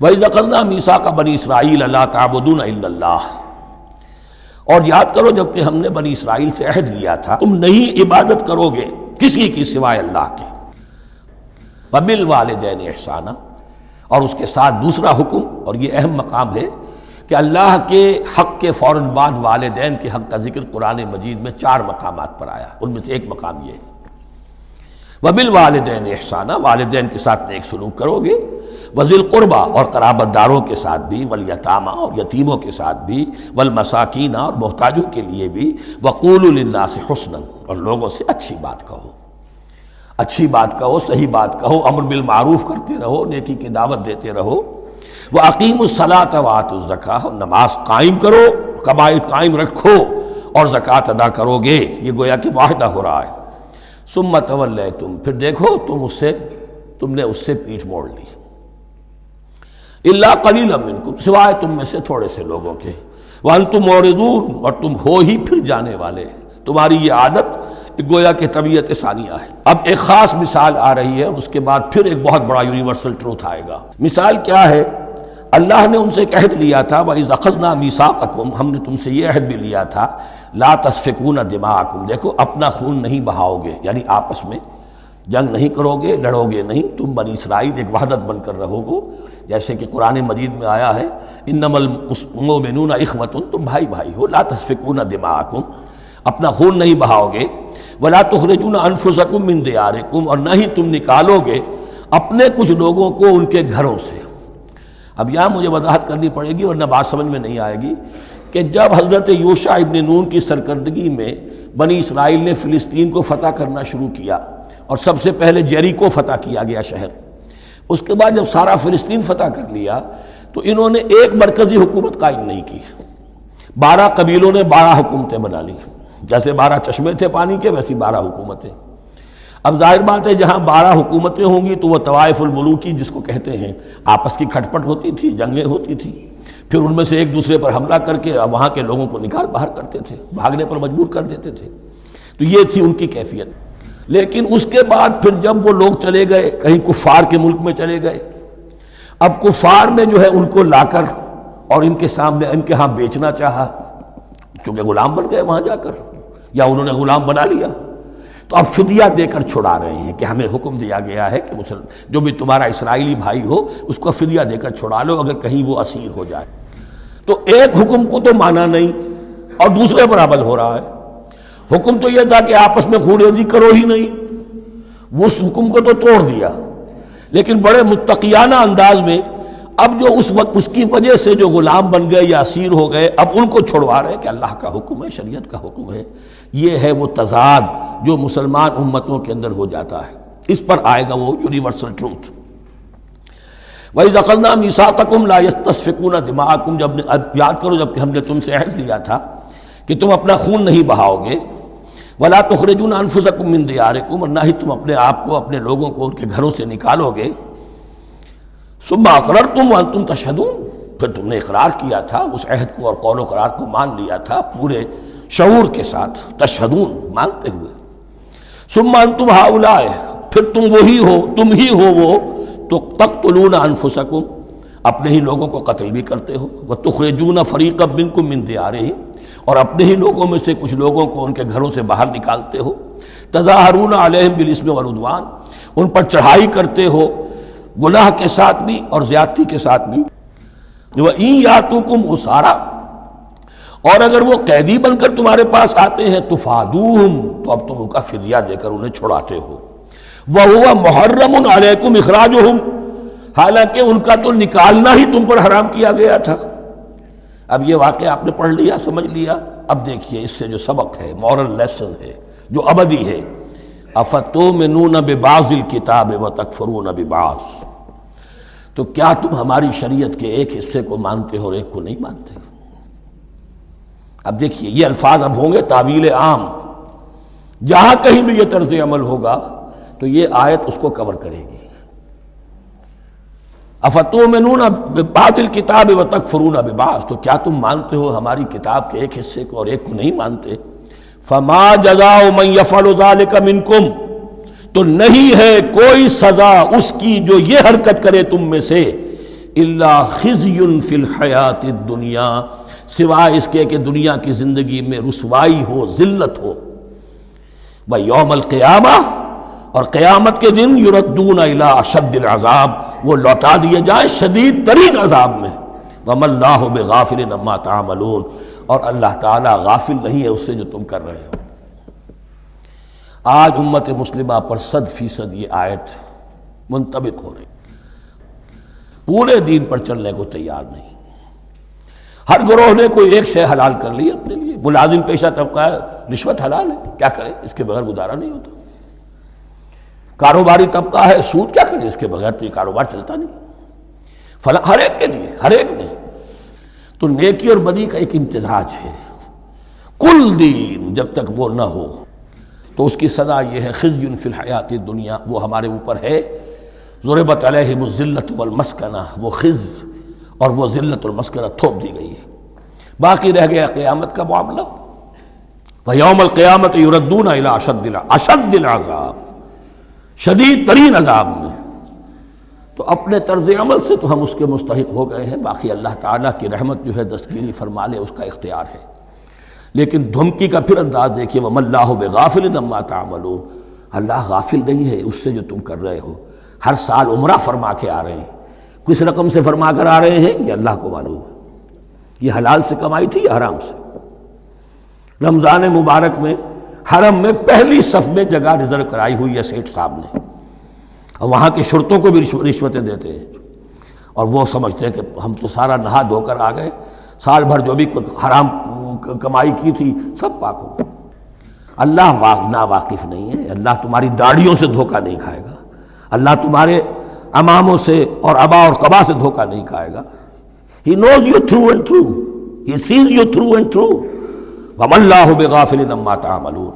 وَإِذْ أَخَذْنَا مِيثَاقَ بَنِي إِسْرَائِيلَ لَا تَعْبُدُونَ إِلَّا اللَّهَ، اور یاد کرو جب کہ ہم نے بنی اسرائیل سے عہد لیا تھا تم نہیں عبادت کرو گے کسی کی سوائے اللہ کے، وَبِالْوَالِدَيْنِ إِحْسَانًا، اور اس کے ساتھ دوسرا حکم، اور یہ اہم مقام ہے کہ اللہ کے حق کے فوراً بعد والدین کے حق کا ذکر قرآن مجید میں 4 مقامات پر آیا، ان میں سے ایک مقام یہ ہے وَبِالْوَالِدَيْنِ إِحْسَانًا، والدین کے ساتھ نیک سلوک کرو گے، وَذِي الْقُرْبَى، اور قرابت داروں کے ساتھ بھی، وَالْيَتَامَى، اور یتیموں کے ساتھ بھی، وَالْمَسَاكِينَ، اور محتاجوں کے لیے بھی، وَقُولُوا لِلنَّاسِ حُسْنًا، اور لوگوں سے اچھی بات کہو، اچھی بات کہو، صحیح بات کہو، امر بالمعروف کرتے رہو، نیکی کی دعوت دیتے رہو، وَأَقِيمُوا الصَّلَاةَ وَآتُوا الزَّكَاةَ، اور نماز قائم کرو، قواعد قائم رکھو اور زکوٰۃ ادا کرو گے، یہ گویا کہ معاہدہ ہو رہا ہے۔ ثُمَّ تَوَلَّيْتُمْ، پھر دیکھو تم نے اس سے پیٹھ موڑ لی، إِلَّا قَلِيلًا مِّنكُمْ، سوائے تم میں سے تھوڑے سے لوگوں کے، وَأَنْتُمْ مُعْرِضُونَ، اور تم ہو ہی پھر جانے والے، تمہاری یہ عادت گویا کہ طبیعت ثانیہ ہے۔ اب ایک خاص مثال آ رہی ہے، اس کے بعد پھر ایک بہت بڑا یونیورسل ٹروتھ آئے گا۔ مثال کیا ہے؟ اللہ نے ان سے ایک عہد لیا تھا، وَإِذْ أَخَذْنَا مِيثَاقَكُمْ، ہم نے تم سے یہ عہد بھی لیا تھا، لَا تَسْفِكُونَ دِمَاءَكُمْ، دیکھو اپنا خون نہیں بہاؤ گے، یعنی آپس میں جنگ نہیں کرو گے، لڑو گے نہیں، تم بنی اسرائیل ایک وحدت بن کر رہو گے، جیسے کہ قرآن مجید میں آیا ہے إِنَّمَا الْمُؤْمِنُونَ إِخْوَةٌ، تم بھائی بھائی ہو، لَا تَسْفِكُونَ دِمَاءَكُمْ، اپنا خون نہیں بہاؤ گے، وَلَا تُخْرِجُونَ أَنفُسَكُم مِّن دِيَارِكُمْ، اور نہ ہی تم نکالو گے اپنے کچھ لوگوں کو ان کے گھروں سے۔ اب یہاں مجھے وضاحت کرنی پڑے گی ورنہ بات سمجھ میں نہیں آئے گی کہ جب حضرت یوشع ابن نون کی سرکردگی میں بنی اسرائیل نے فلسطین کو فتح کرنا شروع کیا، اور سب سے پہلے جیریکو فتح کیا گیا شہر، اس کے بعد جب سارا فلسطین فتح کر لیا تو انہوں نے ایک مرکزی حکومت قائم نہیں کی، 12 قبیلوں نے 12 حکومتیں بنا لی، جیسے 12 چشمے تھے پانی کے ویسی 12 حکومتیں۔ اب ظاہر بات ہے جہاں 12 حکومتیں ہوں گی تو وہ طوائف الملوکی جس کو کہتے ہیں، آپس کی کھٹ پٹ ہوتی تھی، جنگیں ہوتی تھی، پھر ان میں سے ایک دوسرے پر حملہ کر کے وہاں کے لوگوں کو نکال باہر کرتے تھے، بھاگنے پر مجبور کر دیتے تھے، تو یہ تھی ان کی کیفیت۔ لیکن اس کے بعد پھر جب وہ لوگ چلے گئے کہیں کفار کے ملک میں چلے گئے، اب کفار نے جو ہے ان کو لا کر اور ان کے سامنے ان کے ہاں بیچنا چاہا، چونکہ غلام بن گئے وہاں جا کر، یا انہوں نے غلام بنا لیا، تو اب فدیہ دے کر چھڑا رہے ہیں کہ ہمیں حکم دیا گیا ہے کہ جو بھی تمہارا اسرائیلی بھائی ہو اس کو فدیہ دے کر چھڑا لو اگر کہیں وہ اسیر ہو جائے۔ تو ایک حکم کو تو مانا نہیں اور دوسرے پر عمل ہو رہا ہے۔ حکم تو یہ تھا کہ آپس میں خون ریزی کرو ہی نہیں، وہ اس حکم کو تو توڑ دیا، لیکن بڑے متقیانہ انداز میں اب جو اس وقت اس کی وجہ سے جو غلام بن گئے یا اسیر ہو گئے اب ان کو چھڑوا رہے کہ اللہ کا حکم ہے، شریعت کا حکم ہے۔ یہ ہے وہ تضاد جو مسلمان امتوں کے اندر ہو جاتا ہے، اس پر آئے گا وہ یونیورسل ٹروتھ۔ وَإِذْ أَخَذْنَا مِيثَاقَكُمْ لَا يَسْتَسْفِكُونَ دِمَاءَكُمْ، جب یاد کرو جب کہ ہم نے تم سے عہد لیا تھا کہ تم اپنا خون نہیں بہاؤ گے، وَلَا تُخْرِجُونَ أَنفُسَكُم مِّن دِيَارِكُمْ، اور نہ ہی تم اپنے آپ کو اپنے لوگوں کو ان کے گھروں سے نکالو گے، ثُمَّ أَقْرَرْتُمْ وَأَنْتُمْ تَشْهَدُونَ، پھر تم نے اقرار کیا تھا اس عہد کو اور قول و قرار کو مان لیا تھا پورے شعور کے ساتھ، تشہدون مانتے ہوئے، ثم انتم ہؤلاء، پھر تم وہی ہو، تم ہی ہو وہ تو تقتلون انفسکم، اپنے ہی لوگوں کو قتل بھی کرتے ہو، وتخرجون فریقا منکم من دیارہم، اور اپنے ہی لوگوں میں سے کچھ لوگوں کو ان کے گھروں سے باہر نکالتے ہو، تظاہرون علیہم بالاسم والعدوان، ان پر چڑھائی کرتے ہو گناہ کے ساتھ بھی اور زیادتی کے ساتھ بھی، وَإِن یاتوکم اسارا، اور اگر وہ قیدی بن کر تمہارے پاس آتے ہیں تفادوہم، تو اب تم ان کا فدیہ دے کر انہیں چھڑاتے ہو، وَهُوَ مُحَرَّمٌ عَلَيْكُمْ إِخْرَاجُهُمْ، حالانکہ ان کا تو نکالنا ہی تم پر حرام کیا گیا تھا۔ اب یہ واقعہ آپ نے پڑھ لیا، سمجھ لیا، اب دیکھیے اس سے جو سبق ہے، مورل لیسن ہے جو ابدی ہے، أَفَتُؤْمِنُونَ بِبَعْضِ الْكِتَابِ وَتَكْفُرُونَ بِبَعْضٍ، تو کیا تم ہماری شریعت کے ایک حصے کو مانتے ہو اور ایک کو نہیں مانتے؟ اب دیکھیے یہ الفاظ اب ہوں گے تعویل عام، جہاں کہیں بھی یہ طرز عمل ہوگا تو یہ آیت اس کو کور کرے گی۔ افتؤمنون ببعض الکتاب وتکفرون ببعض، تو کیا تم مانتے ہو ہماری کتاب کے ایک حصے کو اور ایک کو نہیں مانتے؟ فما جزاء من یفعل ذلک منکم، تو نہیں ہے کوئی سزا اس کی جو یہ حرکت کرے تم میں سے، الا خزی فی الحیات الدنیا، سوائے اس کے کہ دنیا کی زندگی میں رسوائی ہو، ذلت ہو، ویوم القیامہ، اور قیامت کے دن یردون الی اشد العذاب، وہ لوٹا دیے جائیں شدید ترین عذاب میں، وما اللہ بغافل عما تعملون، اور اللہ تعالیٰ غافل نہیں ہے اس سے جو تم کر رہے ہو۔ آج امت مسلمہ پر 100% یہ آیت منطبق ہو رہی، پورے دین پر چلنے کو تیار نہیں۔ ہر گروہ نے کوئی ایک شے حلال کر لی اپنے لیے، ملازم پیشہ طبقہ ہے، رشوت حلال ہے، کیا کرے اس کے بغیر گزارا نہیں ہوتا۔ کاروباری طبقہ ہے، سود، کیا کرے اس کے بغیر تو یہ کاروبار چلتا نہیں۔ ہر ایک کے لیے، ہر ایک نے تو نیکی اور بدی کا ایک امتزاج ہے۔ کل دین جب تک وہ نہ ہو تو اس کی سزا یہ ہے خزی فی الحیات الدنیا، وہ ہمارے اوپر ہے۔ ضربت علیہم الذلۃ والمسکنہ، وہ خز اور وہ ذلت المسکنہ تھوپ دی گئی ہے۔ باقی رہ گیا قیامت کا معاملہ، وَيَوْمَ الْقِيَامَةِ يُرَدُّونَ إِلَىٰ أَشَدِّ الْعَذَابِ، شدید ترین عذاب میں۔ تو اپنے طرز عمل سے تو ہم اس کے مستحق ہو گئے ہیں، باقی اللہ تعالیٰ کی رحمت جو ہے دستگیری فرما لے اس کا اختیار ہے۔ لیکن دھمکی کا پھر انداز دیکھیے، وَمَا اللَّهُ بِغَافِلٍ عَمَّا تَعْمَلُونَ، اللہ غافل نہیں ہے اس سے جو تم کر رہے ہو۔ ہر سال عمرہ فرما کے آ رہے ہیں، کس رقم سے فرما کر آ رہے ہیں یہ اللہ کو معلوم ہے، یہ حلال سے کمائی تھی یا حرام سے۔ رمضان مبارک میں حرم میں پہلی صف میں جگہ ریزرو کرائی ہوئی ہے سیٹھ صاحب نے، اور وہاں کے شرطوں کو بھی رشوتیں دیتے ہیں، اور وہ سمجھتے ہیں کہ ہم تو سارا نہا دھو کر آ گئے، سال بھر جو بھی حرام کمائی کی تھی سب پاک ہو گئی۔ اللہ نا واقف نہیں ہے، اللہ تمہاری داڑھیوں سے دھوکہ نہیں کھائے گا، اللہ تمہارے اماموں سے اور ابا اور قبا سے دھوکہ نہیں کھائے گا۔ He knows you through and through. He sees you through and through. وَمَا اللَّهُ بِغَافِلٍ عَمَّا تَعْمَلُونَ۔